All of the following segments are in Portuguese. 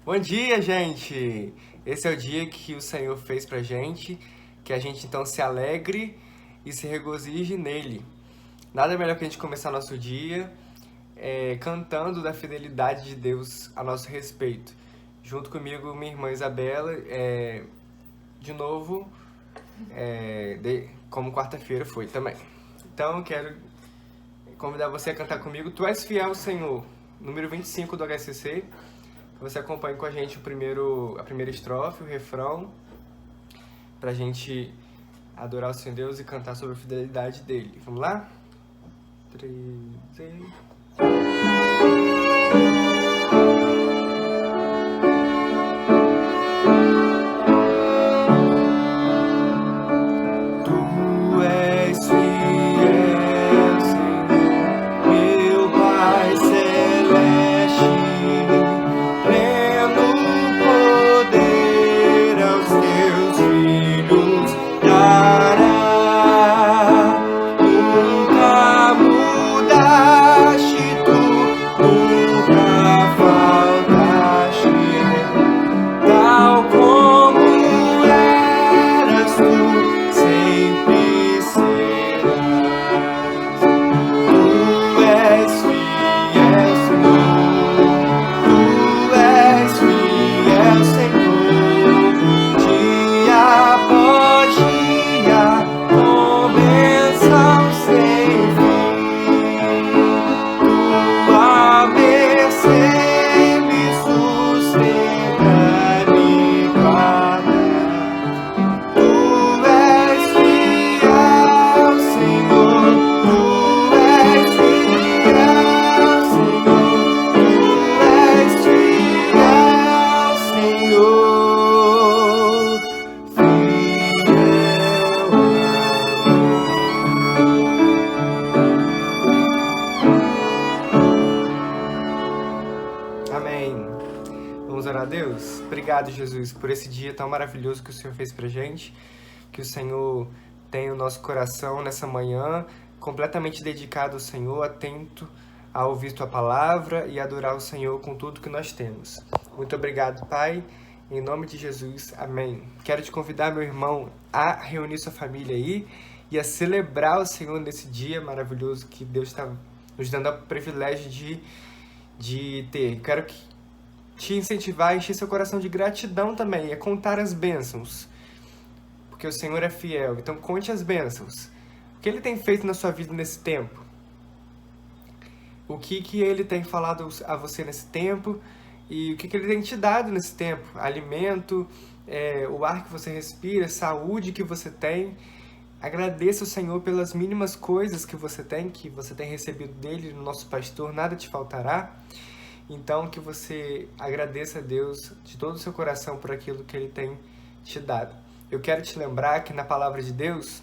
Bom dia, gente! Esse é o dia que o Senhor fez pra gente, que a gente então se alegre e se regozije nele. Nada melhor que a gente começar nosso dia cantando da fidelidade de Deus a nosso respeito. Junto comigo, minha irmã Isabela, de novo, como quarta-feira foi também. Então, eu quero convidar você a cantar comigo Tu És Fiel, Senhor, número 25 do HCC. Você acompanha com a gente a primeira estrofe, o refrão, pra gente adorar o Senhor Deus e cantar sobre a fidelidade dele. Vamos lá? 3, Tu és fiel, Senhor, meu Pai celeste, pleno poder aos teus filhos dará. Nunca mudaste, tu nunca faltaste, tal como eras tu sempre serás. Tu és fiel, Senhor, tu és fiel, Senhor, dia após dia, com bênção sem fim. Tua mercê me sustenta, me guarda. Tu és fiel, Senhor, tu és fiel, Senhor, tu és fiel, Senhor, fiel. Amém. Vamos orar a Deus? Obrigado, Jesus, por esse dia tão maravilhoso que o Senhor fez pra gente, que o Senhor tem o nosso coração nessa manhã completamente dedicado ao Senhor, atento a ouvir Tua palavra e adorar o Senhor com tudo que nós temos. Muito obrigado, Pai, em nome de Jesus, amém. Quero te convidar, meu irmão, a reunir sua família aí e a celebrar o Senhor nesse dia maravilhoso que Deus está nos dando o privilégio de ter. Quero te incentivar a encher seu coração de gratidão também, a contar as bênçãos, porque o Senhor é fiel. Então conte as bênçãos. O que Ele tem feito na sua vida nesse tempo? O que Ele tem falado a você nesse tempo? E o que Ele tem te dado nesse tempo? Alimento, o ar que você respira, saúde que você tem. Agradeça o Senhor pelas mínimas coisas que você tem recebido dEle, no nosso pastor, nada te faltará. Então, que você agradeça a Deus de todo o seu coração por aquilo que Ele tem te dado. Eu quero te lembrar que na Palavra de Deus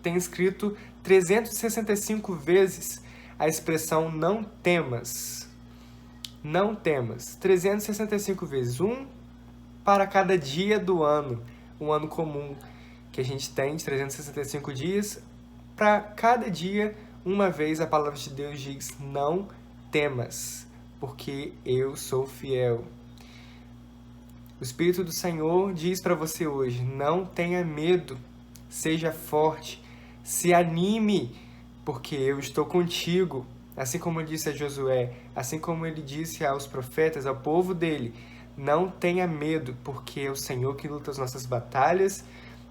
tem escrito 365 vezes a expressão não temas. Não temas. 365 vezes. Um para cada dia do ano. Um ano comum que a gente tem de 365 dias. Para cada dia, uma vez a Palavra de Deus diz não temas, porque eu sou fiel. O Espírito do Senhor diz para você hoje, não tenha medo, seja forte, se anime, porque eu estou contigo. Assim como ele disse a Josué, assim como ele disse aos profetas, ao povo dele, não tenha medo, porque é o Senhor que luta as nossas batalhas.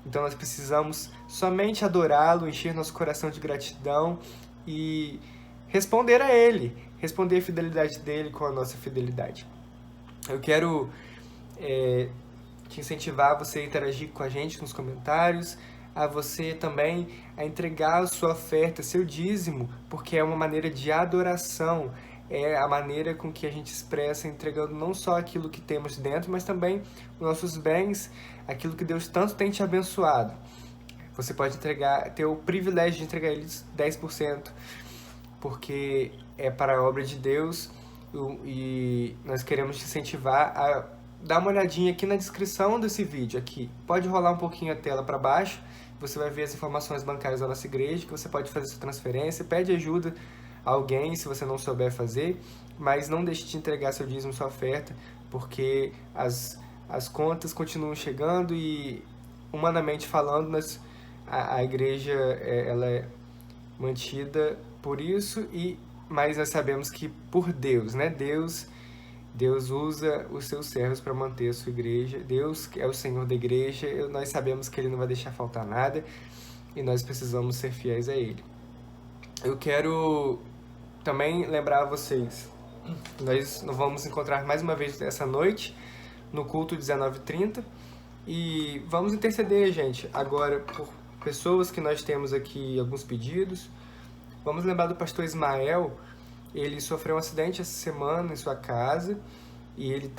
Então nós precisamos somente adorá-lo, encher nosso coração de gratidão e responder a Ele, responder a fidelidade dEle com a nossa fidelidade. Eu quero te incentivar a você a interagir com a gente nos comentários, a você também a entregar a sua oferta, seu dízimo, porque é uma maneira de adoração, é a maneira com que a gente expressa, entregando não só aquilo que temos dentro, mas também os nossos bens, aquilo que Deus tanto tem te abençoado. Você pode ter o privilégio de entregar eles 10%, porque é para a obra de Deus e nós queremos te incentivar a dar uma olhadinha aqui na descrição desse vídeo. Aqui pode rolar um pouquinho a tela para baixo, você vai ver as informações bancárias da nossa igreja, que você pode fazer sua transferência, pede ajuda a alguém se você não souber fazer, mas não deixe de entregar seu dízimo, sua oferta, porque as contas continuam chegando e, humanamente falando, a igreja ela é mantida por isso, mas nós sabemos que por Deus, né? Deus usa os seus servos para manter a sua igreja. Deus é o Senhor da igreja. Nós sabemos que Ele não vai deixar faltar nada e nós precisamos ser fiéis a Ele. Eu quero também lembrar a vocês, nós vamos encontrar mais uma vez essa noite no culto 19h30 e vamos interceder, gente, agora por pessoas que nós temos aqui, alguns pedidos. Vamos lembrar do pastor Ismael. Ele sofreu um acidente essa semana em sua casa e ele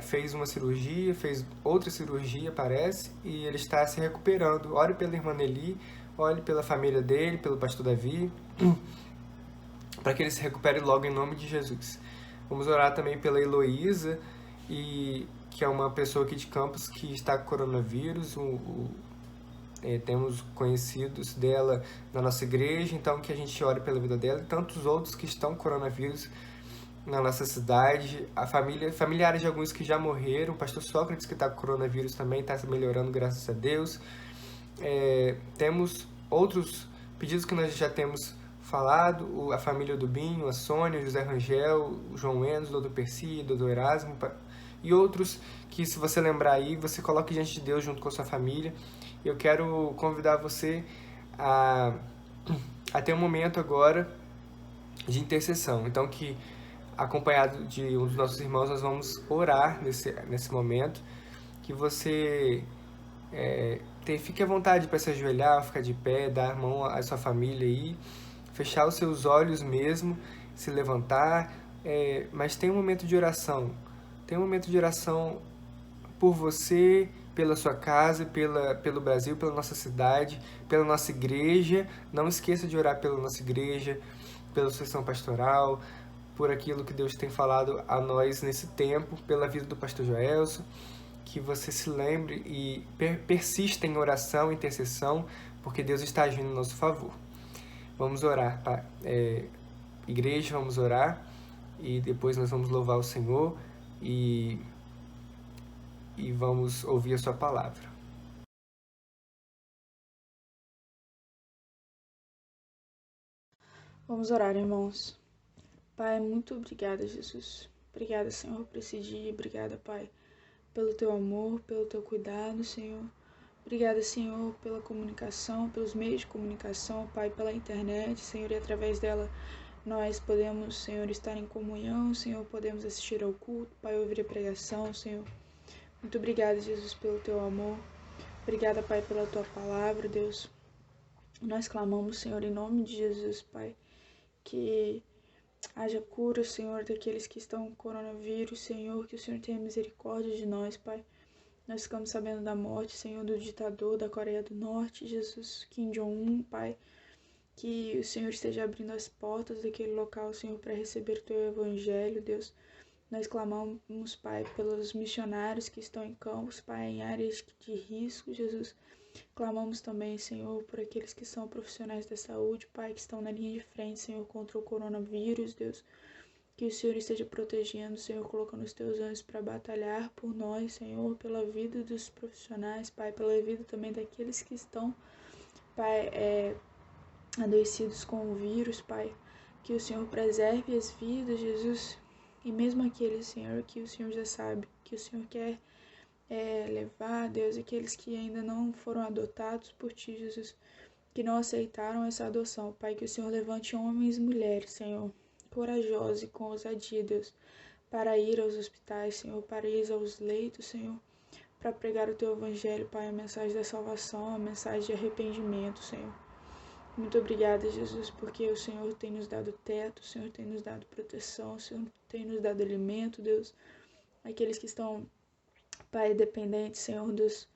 fez uma cirurgia, fez outra cirurgia, parece, e ele está se recuperando. Ore pela irmã Nelly, ore pela família dele, pelo pastor Davi, para que ele se recupere logo em nome de Jesus. Vamos orar também pela Heloísa, que é uma pessoa aqui de Campos que está com coronavírus. Temos conhecidos dela na nossa igreja, então que a gente ore pela vida dela e tantos outros que estão com coronavírus na nossa cidade, familiares de alguns que já morreram, o pastor Sócrates que está com coronavírus também está se melhorando, graças a Deus. Temos outros pedidos que nós já temos falado, a família do Binho, a Sônia, o José Rangel, o João Enos, o Dr. Percy, o Dr. Erasmo, e outros que, se você lembrar aí, você coloque diante de Deus junto com a sua família. Eu quero convidar você a ter um momento agora de intercessão. Então, que acompanhado de um dos nossos irmãos, nós vamos orar nesse momento. Que você fique à vontade para se ajoelhar, ficar de pé, dar a mão à sua família aí, fechar os seus olhos mesmo, se levantar, mas tem um momento de oração. Tem um momento de oração por você, pela sua casa, pelo Brasil, pela nossa cidade, pela nossa igreja. Não esqueça de orar pela nossa igreja, pela sessão pastoral, por aquilo que Deus tem falado a nós nesse tempo, pela vida do pastor Joelson. Que você se lembre e persista em oração, intercessão, porque Deus está agindo em nosso favor. Vamos orar, igreja, vamos orar e depois nós vamos louvar o Senhor e vamos ouvir a sua palavra. Vamos orar, irmãos. Pai, muito obrigada, Jesus. Obrigada, Senhor, por esse dia. Obrigada, Pai, pelo Teu amor, pelo Teu cuidado, Senhor. Obrigada, Senhor, pela comunicação, pelos meios de comunicação, Pai, pela internet, Senhor, e através dela nós podemos, Senhor, estar em comunhão, Senhor, podemos assistir ao culto, Pai, ouvir a pregação, Senhor. Muito obrigada, Jesus, pelo Teu amor. Obrigada, Pai, pela Tua palavra, Deus. Nós clamamos, Senhor, em nome de Jesus, Pai, que haja cura, Senhor, daqueles que estão com coronavírus, Senhor, que o Senhor tenha misericórdia de nós, Pai. Nós ficamos sabendo da morte, Senhor, do ditador da Coreia do Norte, Jesus, Kim Jong-un, Pai. Que o Senhor esteja abrindo as portas daquele local, Senhor, para receber o Teu Evangelho, Deus. Nós clamamos, Pai, pelos missionários que estão em campos, Pai, em áreas de risco, Jesus. Clamamos também, Senhor, por aqueles que são profissionais da saúde, Pai, que estão na linha de frente, Senhor, contra o coronavírus, Deus. Que o Senhor esteja protegendo, Senhor, colocando os Teus anjos para batalhar por nós, Senhor, pela vida dos profissionais, Pai, pela vida também daqueles que estão, Pai, adoecidos com o vírus, Pai. Que o Senhor preserve as vidas, Jesus, e mesmo aqueles, Senhor, que o Senhor já sabe, que o Senhor quer levar, Deus, aqueles que ainda não foram adotados por Ti, Jesus, que não aceitaram essa adoção, Pai, que o Senhor levante homens e mulheres, Senhor, corajosos e com ousadia, Deus, para ir aos hospitais, Senhor, para ir aos leitos, Senhor, para pregar o Teu Evangelho, Pai, a mensagem da salvação, a mensagem de arrependimento, Senhor. Muito obrigada, Jesus, porque o Senhor tem nos dado teto, o Senhor tem nos dado proteção, o Senhor tem nos dado alimento, Deus. Aqueles que estão, Pai, dependentes, Senhor, dos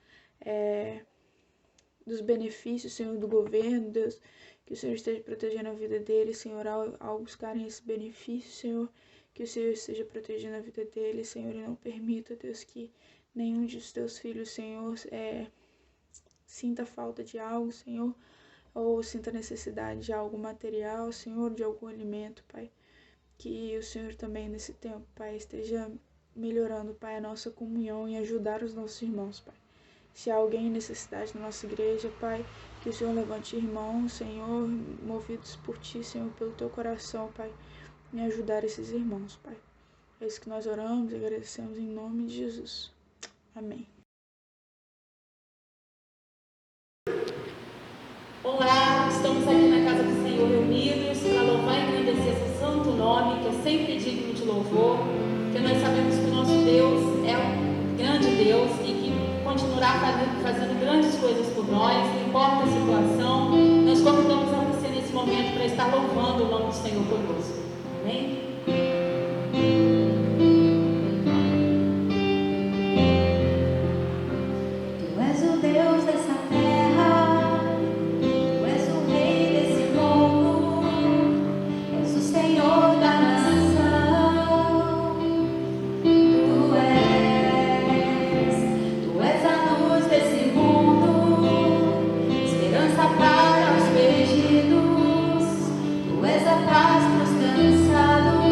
benefícios, Senhor, do governo, Deus, que o Senhor esteja protegendo a vida deles, Senhor, ao buscarem esse benefício, Senhor, que o Senhor esteja protegendo a vida deles, Senhor, e não permita, Deus, que nenhum dos Teus filhos, Senhor, sinta falta de algo, Senhor, ou sinta necessidade de algo material, Senhor, de algum alimento, Pai. Que o Senhor também nesse tempo, Pai, esteja melhorando, Pai, a nossa comunhão e ajudar os nossos irmãos, Pai. Se há alguém em necessidade na nossa igreja, Pai, que o Senhor levante irmãos, Senhor, movidos por Ti, Senhor, pelo Teu coração, Pai, em ajudar esses irmãos, Pai. É isso que nós oramos e agradecemos em nome de Jesus. Amém. Olá, estamos aqui na casa do Senhor reunidos para louvar e engrandecer seu santo nome, que é sempre digno de louvor, porque nós sabemos que o nosso Deus é um grande Deus e que continuará fazendo grandes coisas por nós, não importa a situação. Nós convidamos a você nesse momento para estar louvando o nome do Senhor conosco. Amém? Tu és o Deus dessa terra, Tu és o Rei desse povo, és o Senhor da nação. Tu és a luz desse mundo, esperança para os perdidos. Tu és a paz para os cansados.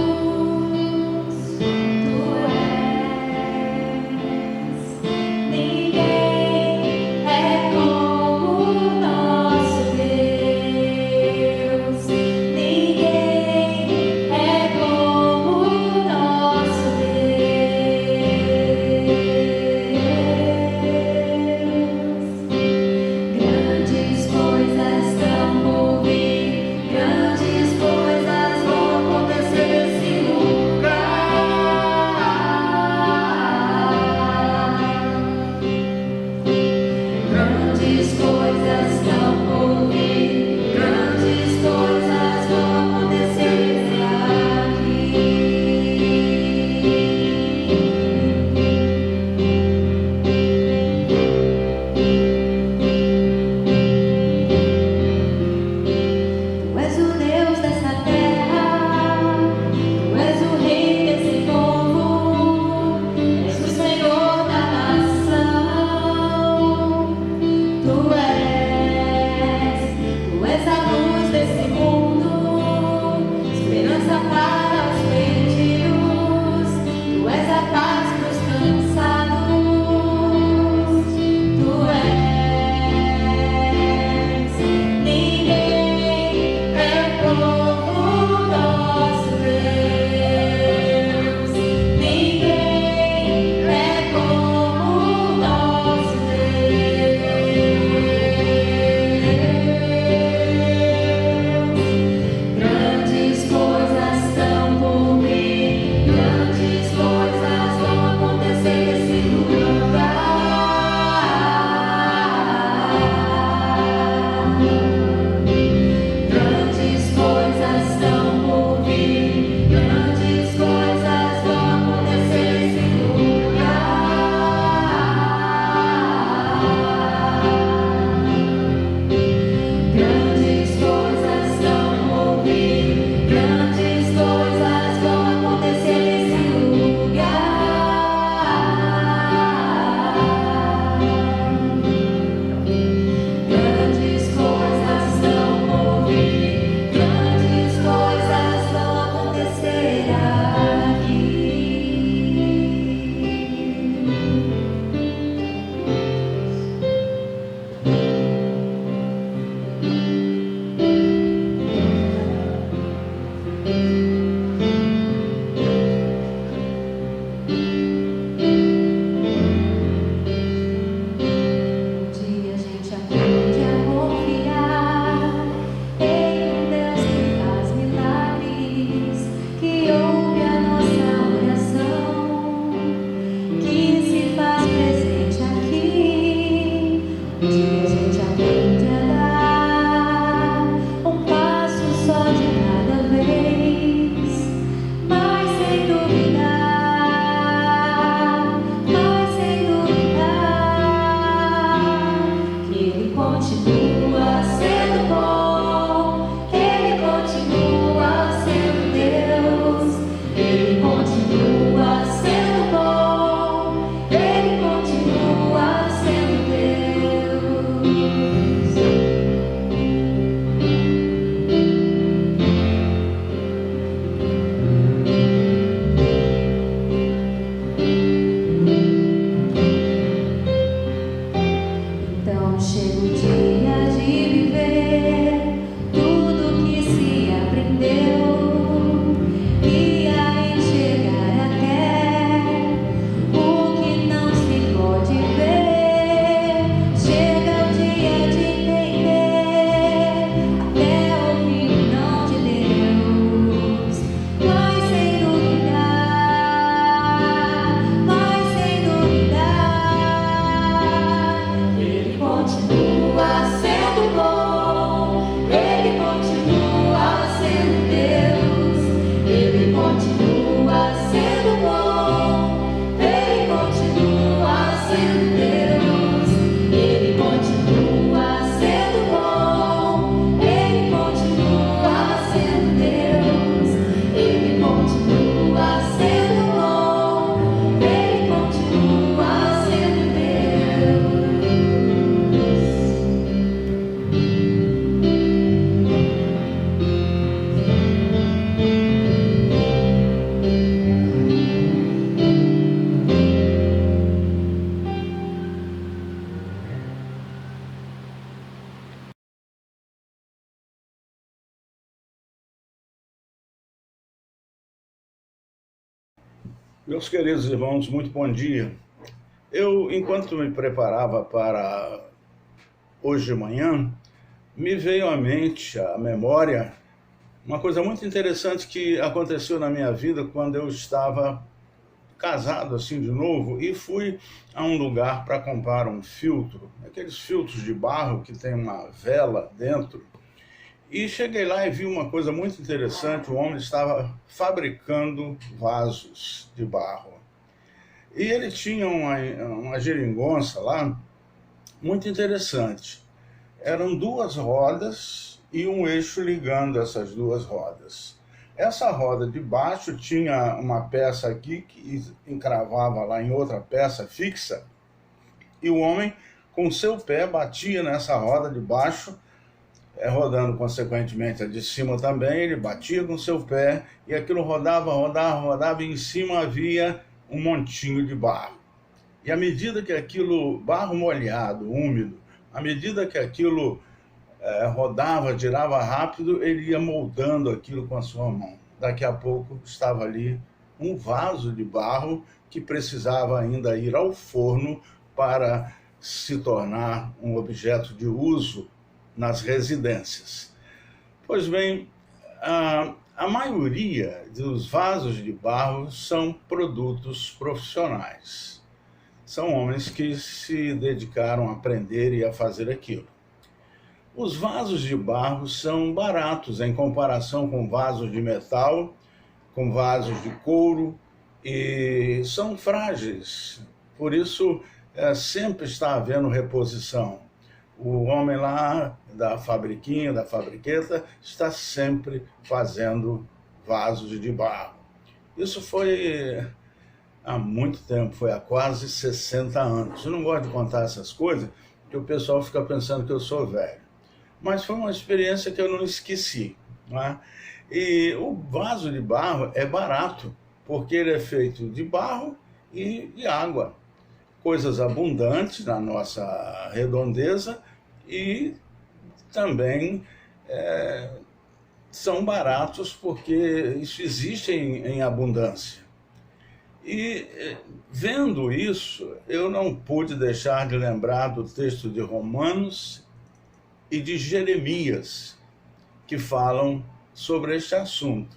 Meus queridos irmãos, muito bom dia. Enquanto me preparava para hoje de manhã, me veio à mente, à memória, uma coisa muito interessante que aconteceu na minha vida quando eu estava casado assim de novo e fui a um lugar para comprar um filtro, aqueles filtros de barro que tem uma vela dentro. E cheguei lá e vi uma coisa muito interessante, o homem estava fabricando vasos de barro. E ele tinha uma geringonça lá, muito interessante. Eram duas rodas e um eixo ligando essas duas rodas. Essa roda de baixo tinha uma peça aqui que encravava lá em outra peça fixa, e o homem, com seu pé, batia nessa roda de baixo, rodando consequentemente a de cima também, ele batia com seu pé, e aquilo rodava, e em cima havia um montinho de barro. E à medida que aquilo, barro molhado, úmido, à medida que aquilo rodava, girava rápido, ele ia moldando aquilo com a sua mão. Daqui a pouco estava ali um vaso de barro que precisava ainda ir ao forno para se tornar um objeto de uso nas residências. Pois bem, a maioria dos vasos de barro são produtos profissionais. São homens que se dedicaram a aprender e a fazer aquilo. Os vasos de barro são baratos em comparação com vasos de metal, com vasos de couro, e são frágeis. Por isso, sempre está havendo reposição. O homem lá da fabriquinha, da fabriqueta, está sempre fazendo vasos de barro. Isso foi há muito tempo, foi há quase 60 anos. Eu não gosto de contar essas coisas, porque o pessoal fica pensando que eu sou velho. Mas foi uma experiência que eu não esqueci, não é? E o vaso de barro é barato, porque ele é feito de barro e de água. Coisas abundantes na nossa redondeza e também são baratos porque isso existe em abundância. E vendo isso, eu não pude deixar de lembrar do texto de Romanos e de Jeremias, que falam sobre este assunto.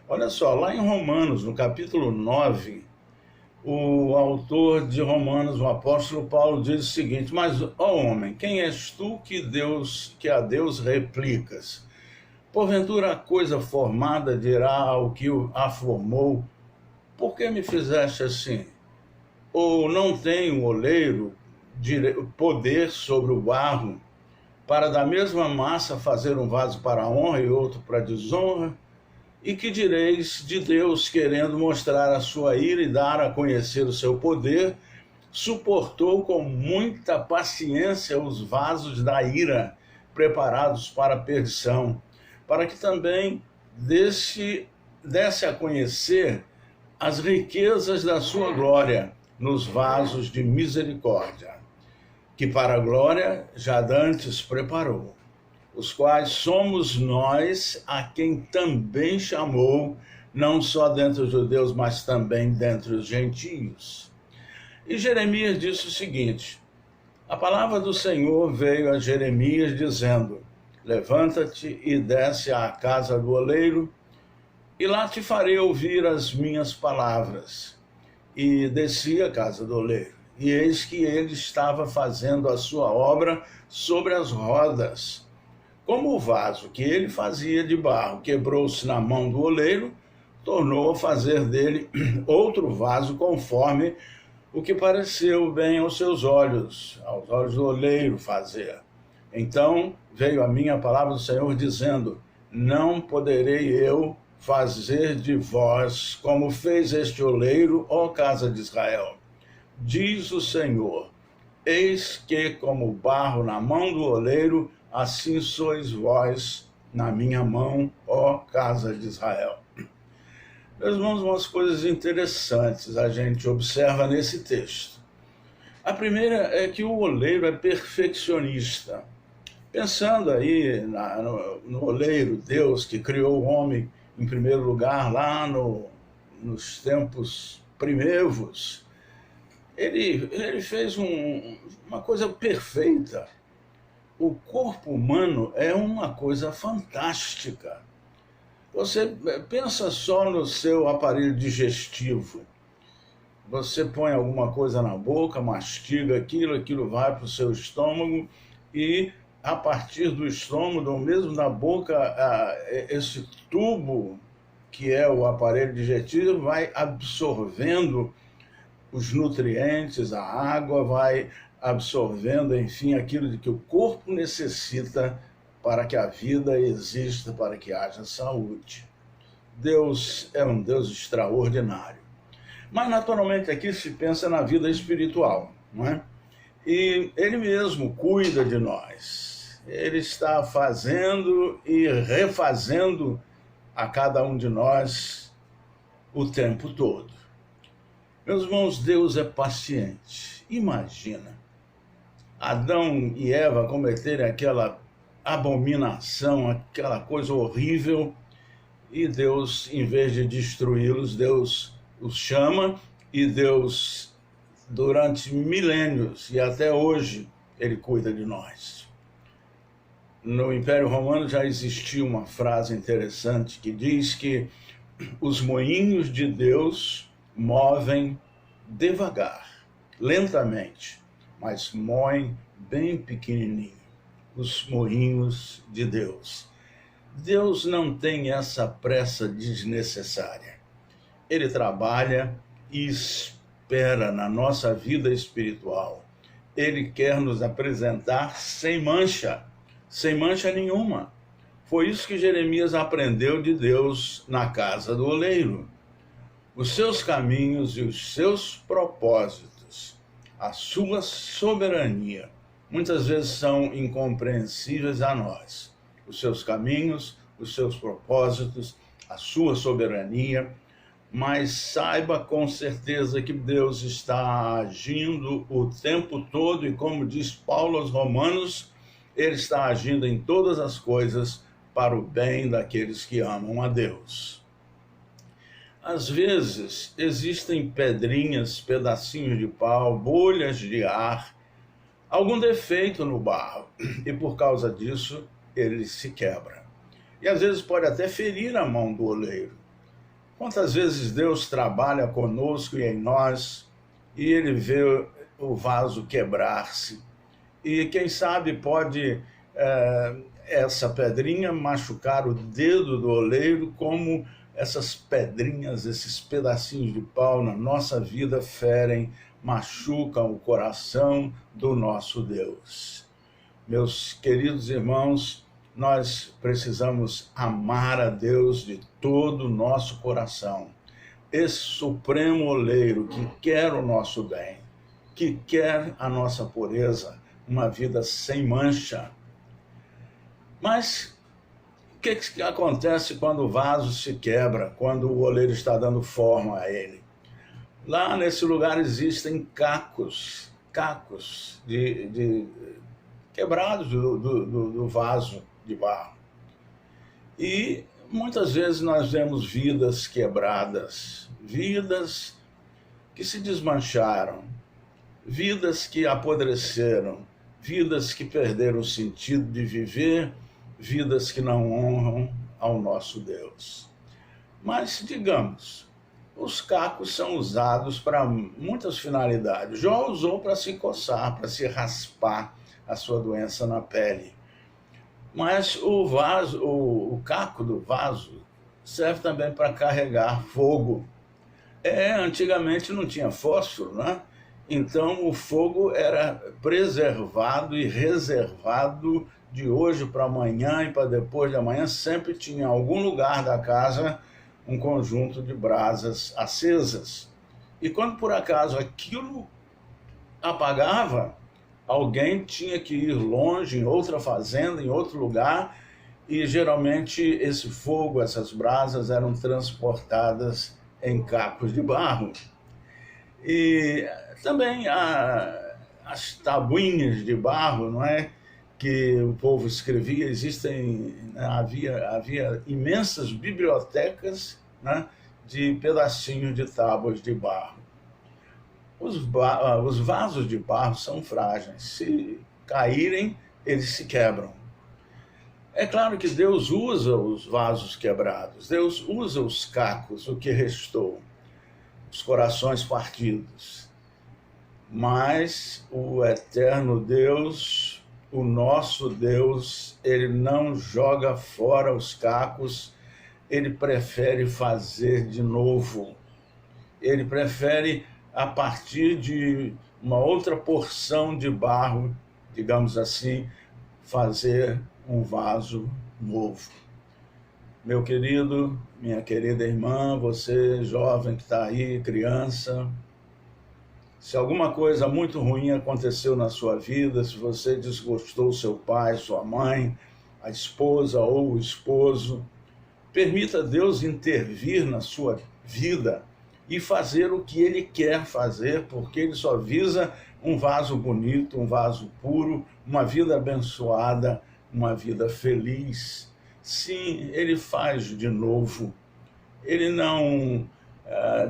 Olha só, lá em Romanos, no capítulo 9, o autor de Romanos, o apóstolo Paulo, diz o seguinte: mas, ó homem, quem és tu que a Deus replicas? Porventura a coisa formada dirá ao que a formou, por que me fizeste assim? Ou não tem o oleiro poder sobre o barro, para da mesma massa fazer um vaso para a honra e outro para a desonra? E que direis de Deus, querendo mostrar a sua ira e dar a conhecer o seu poder, suportou com muita paciência os vasos da ira, preparados para a perdição, para que também desse a conhecer as riquezas da sua glória nos vasos de misericórdia, que para a glória já dantes preparou, os quais somos nós a quem também chamou, não só dentre os judeus, mas também dentre os gentios. E Jeremias disse o seguinte: a palavra do Senhor veio a Jeremias dizendo: levanta-te e desce à casa do oleiro, e lá te farei ouvir as minhas palavras. E desci à casa do oleiro, e eis que ele estava fazendo a sua obra sobre as rodas. Como o vaso que ele fazia de barro quebrou-se na mão do oleiro, tornou a fazer dele outro vaso conforme o que pareceu bem aos seus olhos, aos olhos do oleiro fazer. Então veio a mim a palavra do Senhor dizendo: não poderei eu fazer de vós como fez este oleiro, ó casa de Israel. Diz o Senhor: eis que como barro na mão do oleiro, assim sois vós na minha mão, ó casa de Israel. Meus irmãos, umas coisas interessantes a gente observa nesse texto. A primeira é que o oleiro é perfeccionista. Pensando aí no oleiro, Deus que criou o homem em primeiro lugar lá nos tempos primevos. Ele fez uma coisa perfeita. O corpo humano é uma coisa fantástica. Você pensa só no seu aparelho digestivo. Você põe alguma coisa na boca, mastiga aquilo vai para o seu estômago e a partir do estômago, ou mesmo da boca, esse tubo que é o aparelho digestivo vai absorvendo os nutrientes, a água vai absorvendo, enfim, aquilo de que o corpo necessita para que a vida exista, para que haja saúde. Deus é um Deus extraordinário. Mas, naturalmente, aqui se pensa na vida espiritual, não é? E Ele mesmo cuida de nós. Ele está fazendo e refazendo a cada um de nós o tempo todo. Meus irmãos, Deus é paciente. Imagina Adão e Eva cometerem aquela abominação, aquela coisa horrível, e Deus, em vez de destruí-los, Deus os chama, e Deus, durante milênios e até hoje, Ele cuida de nós. No Império Romano já existia uma frase interessante que diz que os moinhos de Deus movem devagar, lentamente, mas moem bem pequenininho. Os moinhos de Deus. Deus não tem essa pressa desnecessária. Ele trabalha e espera na nossa vida espiritual. Ele quer nos apresentar sem mancha nenhuma. Foi isso que Jeremias aprendeu de Deus na casa do oleiro. Os seus caminhos e os seus propósitos, a sua soberania, muitas vezes são incompreensíveis a nós. Os seus caminhos, os seus propósitos, a sua soberania, mas saiba com certeza que Deus está agindo o tempo todo, e como diz Paulo aos Romanos, Ele está agindo em todas as coisas para o bem daqueles que amam a Deus. Às vezes existem pedrinhas, pedacinhos de pau, bolhas de ar, algum defeito no barro, e por causa disso ele se quebra. E às vezes pode até ferir a mão do oleiro. Quantas vezes Deus trabalha conosco e em nós, e Ele vê o vaso quebrar-se. E quem sabe pode essa pedrinha machucar o dedo do oleiro, como essas pedrinhas, esses pedacinhos de pau na nossa vida ferem, machucam o coração do nosso Deus. Meus queridos irmãos, nós precisamos amar a Deus de todo o nosso coração. Esse supremo oleiro que quer o nosso bem, que quer a nossa pureza, uma vida sem mancha. Mas o que acontece quando o vaso se quebra, quando o oleiro está dando forma a ele? Lá nesse lugar existem cacos de quebrados do vaso de barro. E muitas vezes nós vemos vidas quebradas, vidas que se desmancharam, vidas que apodreceram, vidas que perderam o sentido de viver, vidas que não honram ao nosso Deus. Mas, digamos, os cacos são usados para muitas finalidades. Jó usou para se coçar, para se raspar a sua doença na pele. Mas o caco do vaso serve também para carregar fogo. Antigamente não tinha fósforo, né? Então o fogo era preservado e reservado de hoje para amanhã e para depois de amanhã. Sempre tinha em algum lugar da casa um conjunto de brasas acesas. E quando por acaso aquilo apagava, alguém tinha que ir longe, em outra fazenda, em outro lugar, e geralmente esse fogo, essas brasas eram transportadas em cacos de barro. E também as tabuinhas de barro, não é, que o povo escrevia, havia imensas bibliotecas, né, de pedacinhos de tábuas de barro. Os vasos de barro são frágeis. Se caírem, eles se quebram. É claro que Deus usa os vasos quebrados, Deus usa os cacos, o que restou, os corações partidos. Mas o eterno Deus, o nosso Deus, ele não joga fora os cacos, ele prefere fazer de novo. Ele prefere, a partir de uma outra porção de barro, digamos assim, fazer um vaso novo. Meu querido, minha querida irmã, você jovem que está aí, criança, se alguma coisa muito ruim aconteceu na sua vida, se você desgostou seu pai, sua mãe, a esposa ou o esposo, permita Deus intervir na sua vida e fazer o que Ele quer fazer, porque Ele só visa um vaso bonito, um vaso puro, uma vida abençoada, uma vida feliz. Sim, Ele faz de novo. Ele não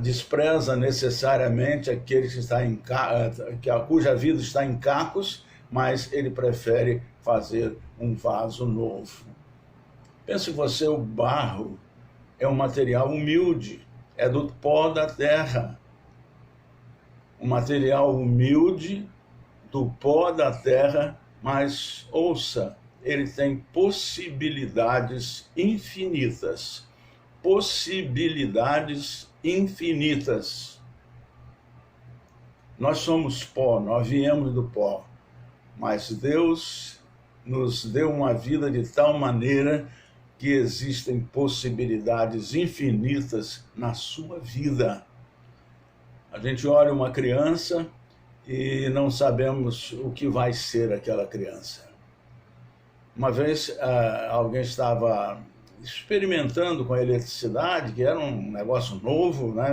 despreza necessariamente aquele que está cuja vida está em cacos, mas Ele prefere fazer um vaso novo. Pense você, o barro é um material humilde, é do pó da terra. Um material humilde, do pó da terra, mas ouça, ele tem possibilidades infinitas. Possibilidades infinitas. Nós somos pó, nós viemos do pó, mas Deus nos deu uma vida de tal maneira que existem possibilidades infinitas na sua vida. A gente olha uma criança e não sabemos o que vai ser aquela criança. Uma vez alguém estava experimentando com a eletricidade, que era um negócio novo, né?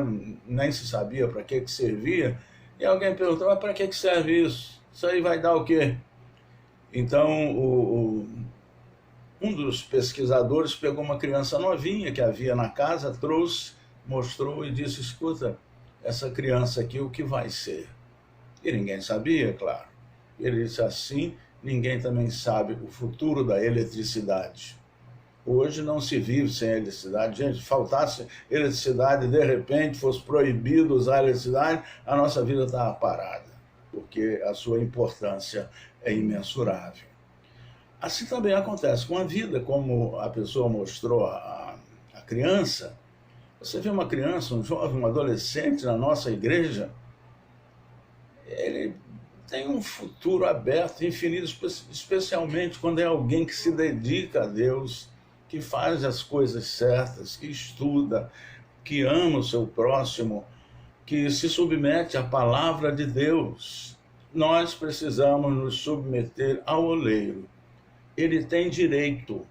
Nem se sabia para que servia, e alguém perguntou, mas para que serve isso? Isso aí vai dar o quê? Então, um dos pesquisadores pegou uma criança novinha que havia na casa, trouxe, mostrou e disse, escuta, essa criança aqui, o que vai ser? E ninguém sabia, claro. Ele disse assim, ninguém também sabe o futuro da eletricidade. Hoje não se vive sem eletricidade. Gente, faltasse eletricidade, de repente fosse proibido usar eletricidade, a nossa vida estava parada, porque a sua importância é imensurável. Assim também acontece com a vida, como a pessoa mostrou a criança. Você vê uma criança, um jovem, um adolescente na nossa igreja, ele tem um futuro aberto, infinito, especialmente quando é alguém que se dedica a Deus, que faz as coisas certas, que estuda, que ama o seu próximo, que se submete à palavra de Deus. Nós precisamos nos submeter ao oleiro. Ele tem direito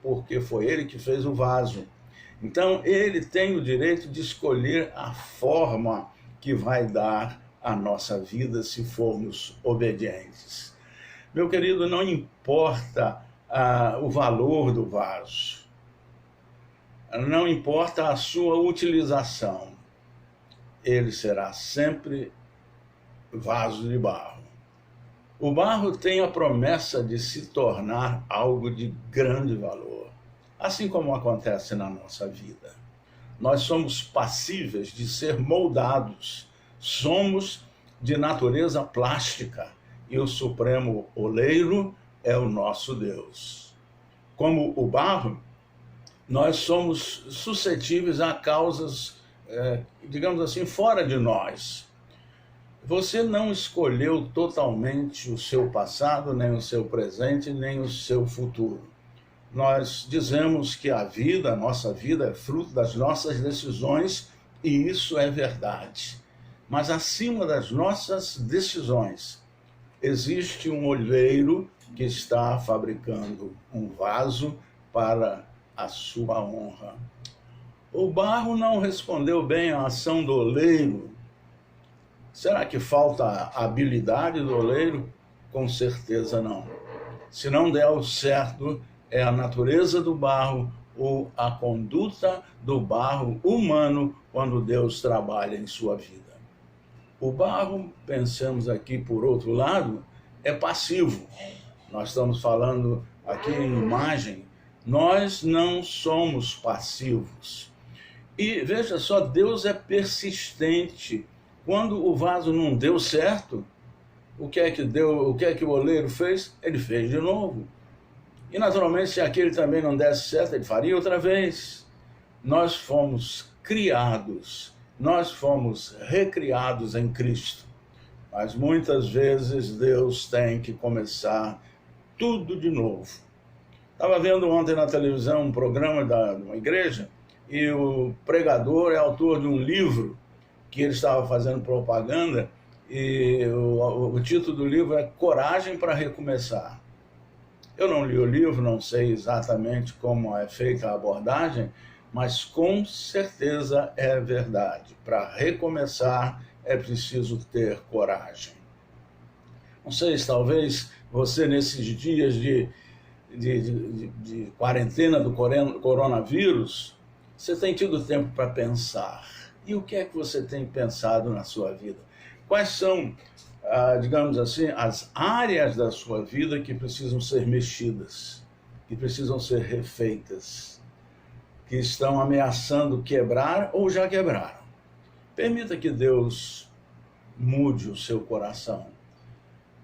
porque foi ele que fez o vaso. Então, ele tem o direito de escolher a forma que vai dar a nossa vida se formos obedientes. Meu querido, não importa o valor do vaso, não importa a sua utilização, ele será sempre vaso de barro. O barro tem a promessa de se tornar algo de grande valor, assim como acontece na nossa vida. Nós somos passíveis de ser moldados, somos de natureza plástica e o supremo oleiro é o nosso Deus. Como o barro, nós somos suscetíveis a causas, digamos assim, fora de nós. Você não escolheu totalmente o seu passado, nem o seu presente, nem o seu futuro. Nós dizemos que a nossa vida é fruto das nossas decisões, e isso é verdade. Mas acima das nossas decisões, existe um oleiro que está fabricando um vaso para a sua honra. O barro não respondeu bem à ação do oleiro. Será que falta a habilidade do oleiro? Com certeza não. Se não der o certo, é a natureza do barro a conduta do barro humano quando Deus trabalha em sua vida. O barro, pensamos aqui por outro lado, é passivo. Nós estamos falando aqui em imagem, nós não somos passivos. E veja só, Deus é persistente. Quando o vaso não deu certo, o que é que o oleiro fez? Ele fez de novo. E naturalmente, se aquele também não desse certo, ele faria outra vez. Nós fomos criados, nós fomos recriados em Cristo. Mas muitas vezes Deus tem que começar tudo de novo. Estava vendo ontem na televisão um programa de uma igreja e o pregador é autor de um livro que ele estava fazendo propaganda e o título do livro é Coragem para Recomeçar. Eu não li o livro, não sei exatamente como é feita a abordagem, mas com certeza é verdade. Para recomeçar é preciso ter coragem. Não sei se talvez você nesses dias de quarentena do coronavírus, você tem tido tempo para pensar. E o que é que você tem pensado na sua vida? Quais são, digamos assim, as áreas da sua vida que precisam ser mexidas, que precisam ser refeitas, que estão ameaçando quebrar ou já quebraram? Permita que Deus mude o seu coração.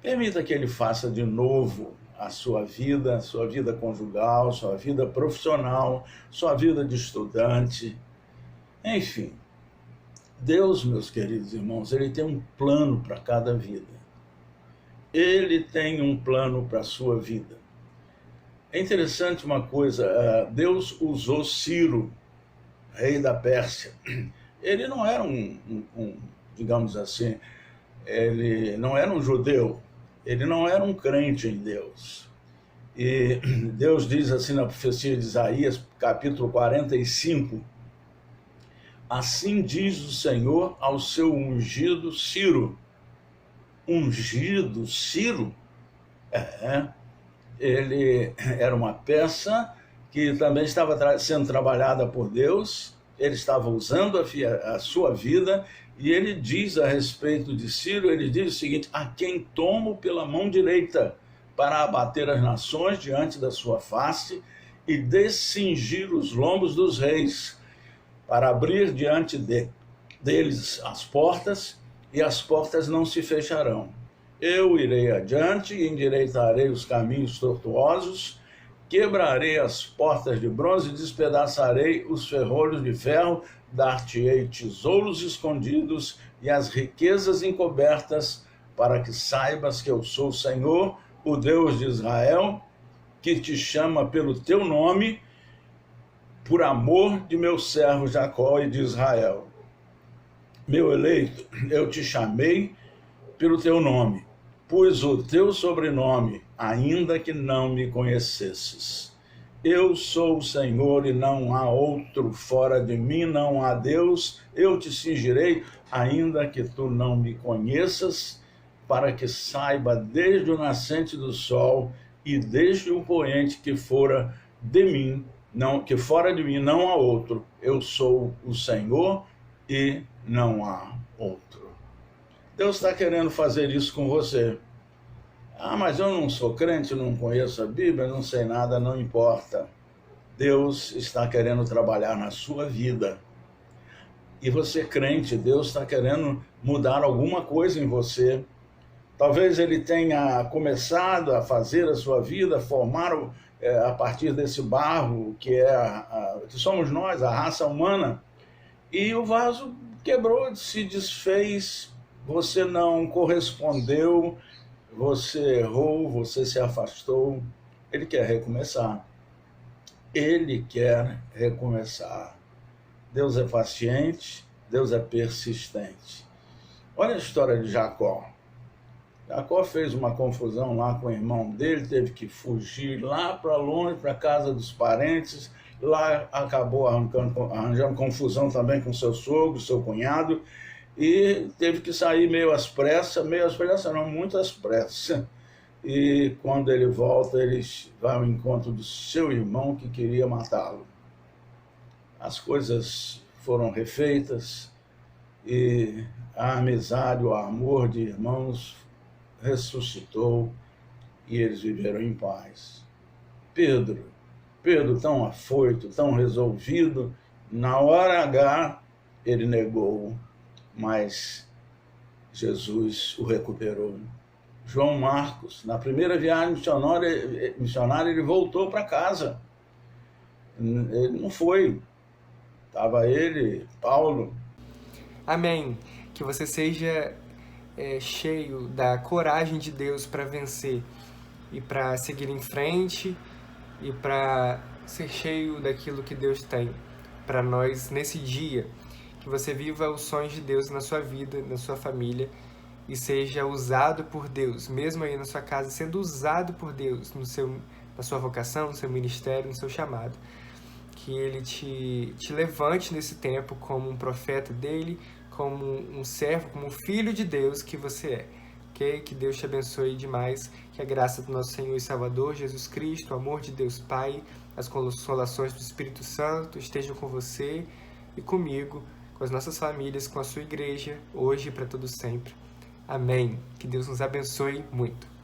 Permita que Ele faça de novo a sua vida conjugal, sua vida profissional, sua vida de estudante. Enfim, Deus, meus queridos irmãos, Ele tem um plano para cada vida. Ele tem um plano para a sua vida. É interessante uma coisa, Deus usou Ciro, rei da Pérsia. Ele não era digamos assim, ele não era um judeu, ele não era um crente em Deus. E Deus diz assim na profecia de Isaías, capítulo 45, assim diz o Senhor ao seu ungido Ciro. Ungido Ciro? Ele era uma peça que também estava sendo trabalhada por Deus, ele estava usando a sua vida, e ele diz a respeito de Ciro, ele diz o seguinte: a quem tomo pela mão direita para abater as nações diante da sua face e descingir os lombos dos reis, para abrir diante deles as portas, e as portas não se fecharão. Eu irei adiante e endireitarei os caminhos tortuosos, quebrarei as portas de bronze, despedaçarei os ferrolhos de ferro, dar-te-ei tesouros escondidos e as riquezas encobertas, para que saibas que eu sou o Senhor, o Deus de Israel, que te chama pelo teu nome, por amor de meu servo Jacó e de Israel. Meu eleito, eu te chamei pelo teu nome, pus o teu sobrenome, ainda que não me conhecesses. Eu sou o Senhor e não há outro, fora de mim não há Deus. Eu te cingirei, ainda que tu não me conheças, para que saiba desde o nascente do sol e desde o poente que fora de mim, que fora de mim não há outro. Eu sou o Senhor e não há outro. Deus está querendo fazer isso com você. Mas eu não sou crente, não conheço a Bíblia, não sei nada, não importa. Deus está querendo trabalhar na sua vida. E você, crente, Deus está querendo mudar alguma coisa em você. Talvez Ele tenha começado a fazer a sua vida, formar a partir desse barro que somos nós, a raça humana. E o vaso quebrou, se desfez, você não correspondeu, você errou, você se afastou. Ele quer recomeçar. Ele quer recomeçar. Deus é paciente, Deus é persistente. Olha a história de Jacó. Jacó fez uma confusão lá com o irmão dele, teve que fugir lá para longe, para a casa dos parentes. Lá acabou arranjando confusão também com seu sogro, seu cunhado, e teve que sair meio às pressas, não, muito às pressas. E quando ele volta, ele vai ao encontro do seu irmão que queria matá-lo. as coisas foram refeitas e a amizade, o amor de irmãos ressuscitou e eles viveram em paz. Pedro tão afoito, tão resolvido, na hora H ele negou, mas Jesus o recuperou. João Marcos, na primeira viagem missionária, ele voltou para casa. Ele não foi. Estava ele, Paulo. Amém. Que você seja cheio da coragem de Deus para vencer e para seguir em frente e para ser cheio daquilo que Deus tem para nós nesse dia. Que você viva os sonhos de Deus na sua vida, na sua família, e seja usado por Deus, mesmo aí na sua casa, sendo usado por Deus na sua vocação, no seu ministério, no seu chamado. Que Ele te levante nesse tempo como um profeta dEle, como um servo, como um filho de Deus que você é. Okay? Que Deus te abençoe demais, que a graça do nosso Senhor e Salvador Jesus Cristo, o amor de Deus Pai, as consolações do Espírito Santo estejam com você e comigo, com as nossas famílias, com a sua igreja, hoje e para todo sempre. Amém. Que Deus nos abençoe muito.